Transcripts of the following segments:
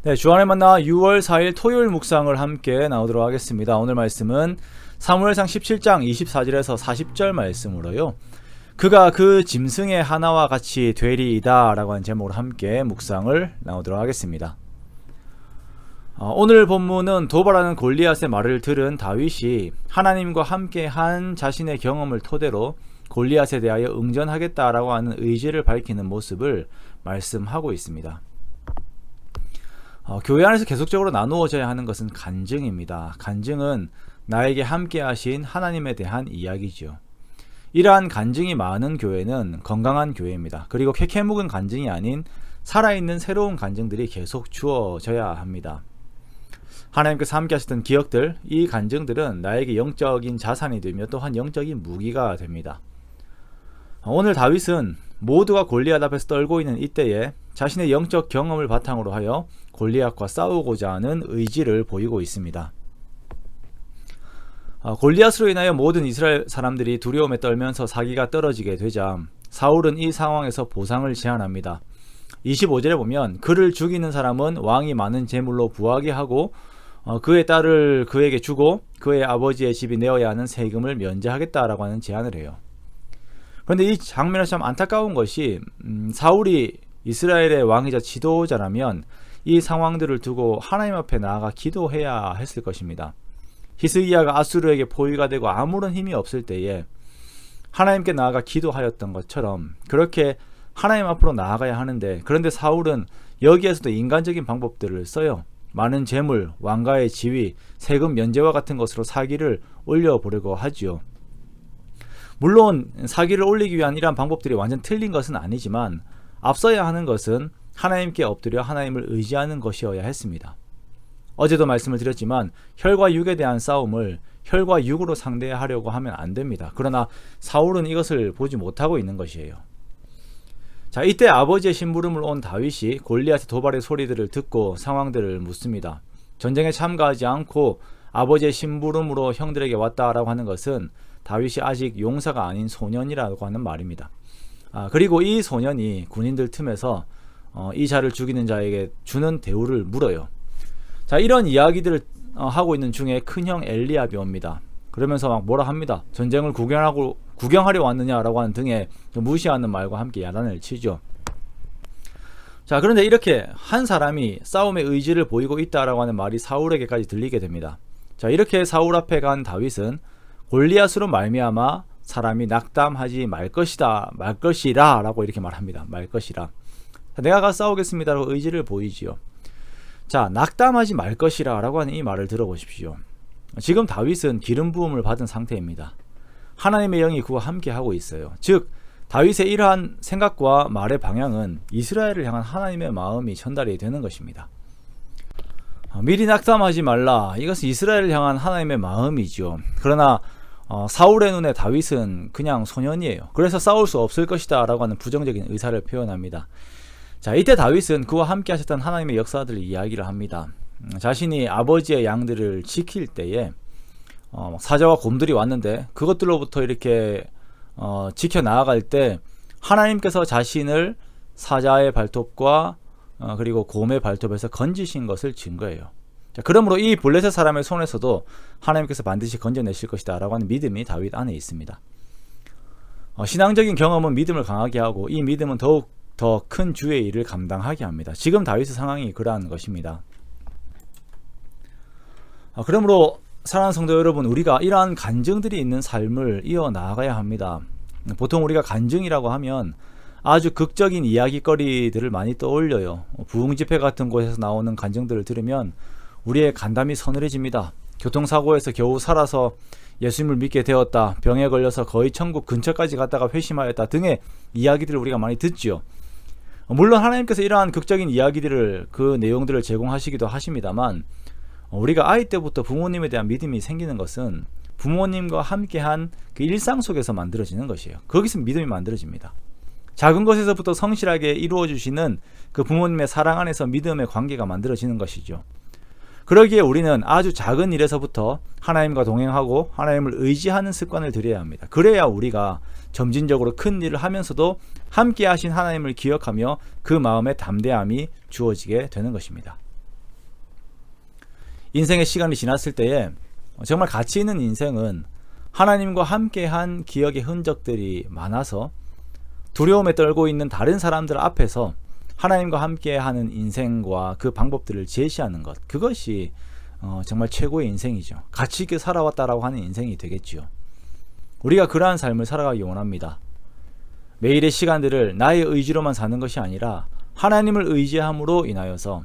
네, 주안의 만나 6월 4일 토요일 묵상을 함께 나오도록 하겠습니다. 오늘 말씀은 사무엘상 17장 24절에서 40절 말씀으로요. 그가 그 짐승의 하나와 같이 되리이다 라고 하는 제목으로 함께 묵상을 나오도록 하겠습니다. 오늘 본문은 도발하는 골리앗의 말을 들은 다윗이 하나님과 함께한 자신의 경험을 토대로 골리앗에 대하여 응전하겠다라고 하는 의지를 밝히는 모습을 말씀하고 있습니다. 교회 안에서 계속적으로 나누어져야 하는 것은 간증입니다. 간증은 나에게 함께 하신 하나님에 대한 이야기죠. 이러한 간증이 많은 교회는 건강한 교회입니다. 그리고 캐캐묵은 간증이 아닌 살아있는 새로운 간증들이 계속 주어져야 합니다. 하나님께서 함께 하셨던 기억들, 이 간증들은 나에게 영적인 자산이 되며 또한 영적인 무기가 됩니다. 오늘 다윗은 모두가 골리앗 앞에서 떨고 있는 이때에 자신의 영적 경험을 바탕으로 하여 골리앗과 싸우고자 하는 의지를 보이고 있습니다. 골리앗으로 인하여 모든 이스라엘 사람들이 두려움에 떨면서 사기가 떨어지게 되자 사울은 이 상황에서 보상을 제안합니다. 25절에 보면 그를 죽이는 사람은 왕이 많은 재물로 부하게 하고 그의 딸을 그에게 주고 그의 아버지의 집이 내어야 하는 세금을 면제하겠다라고 하는 제안을 해요. 그런데 이 장면에서 참 안타까운 것이 사울이 이스라엘의 왕이자 지도자라면 이 상황들을 두고 하나님 앞에 나아가 기도해야 했을 것입니다. 히스기야가 아수르에게 포위가 되고 아무런 힘이 없을 때에 하나님께 나아가 기도하였던 것처럼 그렇게 하나님 앞으로 나아가야 하는데, 그런데 사울은 여기에서도 인간적인 방법들을 써요. 많은 재물, 왕가의 지위, 세금 면제와 같은 것으로 사기를 올려보려고 하지요. 물론 사기를 올리기 위한 이러한 방법들이 완전 틀린 것은 아니지만 앞서야 하는 것은 하나님께 엎드려 하나님을 의지하는 것이어야 했습니다. 어제도 말씀을 드렸지만 혈과 육에 대한 싸움을 혈과 육으로 상대하려고 하면 안 됩니다. 그러나 사울은 이것을 보지 못하고 있는 것이에요. 자, 이때 아버지의 심부름을 온 다윗이 골리앗의 도발의 소리들을 듣고 상황들을 묻습니다. 전쟁에 참가하지 않고 아버지의 심부름으로 형들에게 왔다라고 하는 것은 다윗이 아직 용사가 아닌 소년이라고 하는 말입니다. 그리고 이 소년이 군인들 틈에서 이 자를 죽이는 자에게 주는 대우를 물어요. 자, 이런 이야기들을 하고 있는 중에 큰형 엘리압이 옵니다. 그러면서 막 뭐라 합니다. 전쟁을 구경하려 왔느냐라고 하는 등의 무시하는 말과 함께 야단을 치죠. 자, 그런데 이렇게 한 사람이 싸움의 의지를 보이고 있다라고 하는 말이 사울에게까지 들리게 됩니다. 자, 이렇게 사울 앞에 간 다윗은 골리앗으로 말미암아 사람이 낙담하지 말 것이라 라고 이렇게 말합니다. 말 것이라. 내가 가서 싸우겠습니다라고 의지를 보이지요. 자, 낙담하지 말 것이라 라고 하는 이 말을 들어보십시오. 지금 다윗은 기름 부음을 받은 상태입니다. 하나님의 영이 그와 함께 하고 있어요. 즉 다윗의 이러한 생각과 말의 방향은 이스라엘을 향한 하나님의 마음이 전달이 되는 것입니다. 미리 낙담하지 말라, 이것은 이스라엘을 향한 하나님의 마음이죠. 그러나 사울의 눈에 다윗은 그냥 소년이에요. 그래서 싸울 수 없을 것이다 라고 하는 부정적인 의사를 표현합니다. 자, 이때 다윗은 그와 함께 하셨던 하나님의 역사들을 이야기를 합니다. 자신이 아버지의 양들을 지킬 때에 사자와 곰들이 왔는데 그것들로부터 이렇게 지켜나아갈 때 하나님께서 자신을 사자의 발톱과 그리고 곰의 발톱에서 건지신 것을 증거해요. 자, 그러므로 이 블레셋 사람의 손에서도 하나님께서 반드시 건져내실 것이다 라고 하는 믿음이 다윗 안에 있습니다. 신앙적인 경험은 믿음을 강하게 하고 이 믿음은 더욱 더 큰 주의 일을 감당하게 합니다. 지금 다윗의 상황이 그러한 것입니다. 그러므로 사랑하는 성도 여러분, 우리가 이러한 간증들이 있는 삶을 이어나가야 합니다. 보통 우리가 간증이라고 하면 아주 극적인 이야기거리들을 많이 떠올려요. 부흥집회 같은 곳에서 나오는 간증들을 들으면 우리의 간담이 서늘해집니다. 교통사고에서 겨우 살아서 예수님을 믿게 되었다, 병에 걸려서 거의 천국 근처까지 갔다가 회심하였다 등의 이야기들을 우리가 많이 듣지요. 물론 하나님께서 이러한 극적인 이야기들을, 그 내용들을 제공하시기도 하십니다만 우리가 아이 때부터 부모님에 대한 믿음이 생기는 것은 부모님과 함께한 그 일상 속에서 만들어지는 것이에요. 거기서 믿음이 만들어집니다. 작은 것에서부터 성실하게 이루어주시는 그 부모님의 사랑 안에서 믿음의 관계가 만들어지는 것이죠. 그러기에 우리는 아주 작은 일에서부터 하나님과 동행하고 하나님을 의지하는 습관을 들여야 합니다. 그래야 우리가 점진적으로 큰 일을 하면서도 함께 하신 하나님을 기억하며 그 마음의 담대함이 주어지게 되는 것입니다. 인생의 시간이 지났을 때에 정말 가치 있는 인생은 하나님과 함께한 기억의 흔적들이 많아서 두려움에 떨고 있는 다른 사람들 앞에서 하나님과 함께하는 인생과 그 방법들을 제시하는 것, 그것이 정말 최고의 인생이죠. 가치 있게 살아왔다라고 하는 인생이 되겠죠. 우리가 그러한 삶을 살아가기 원합니다. 매일의 시간들을 나의 의지로만 사는 것이 아니라 하나님을 의지함으로 인하여서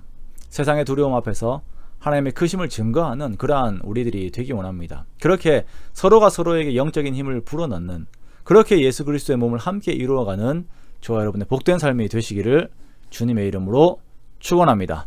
세상의 두려움 앞에서 하나님의 크심을 증거하는 그러한 우리들이 되기 원합니다. 그렇게 서로가 서로에게 영적인 힘을 불어넣는, 그렇게 예수 그리스도의 몸을 함께 이루어가는 저와 여러분의 복된 삶이 되시기를 주님의 이름으로 축원합니다.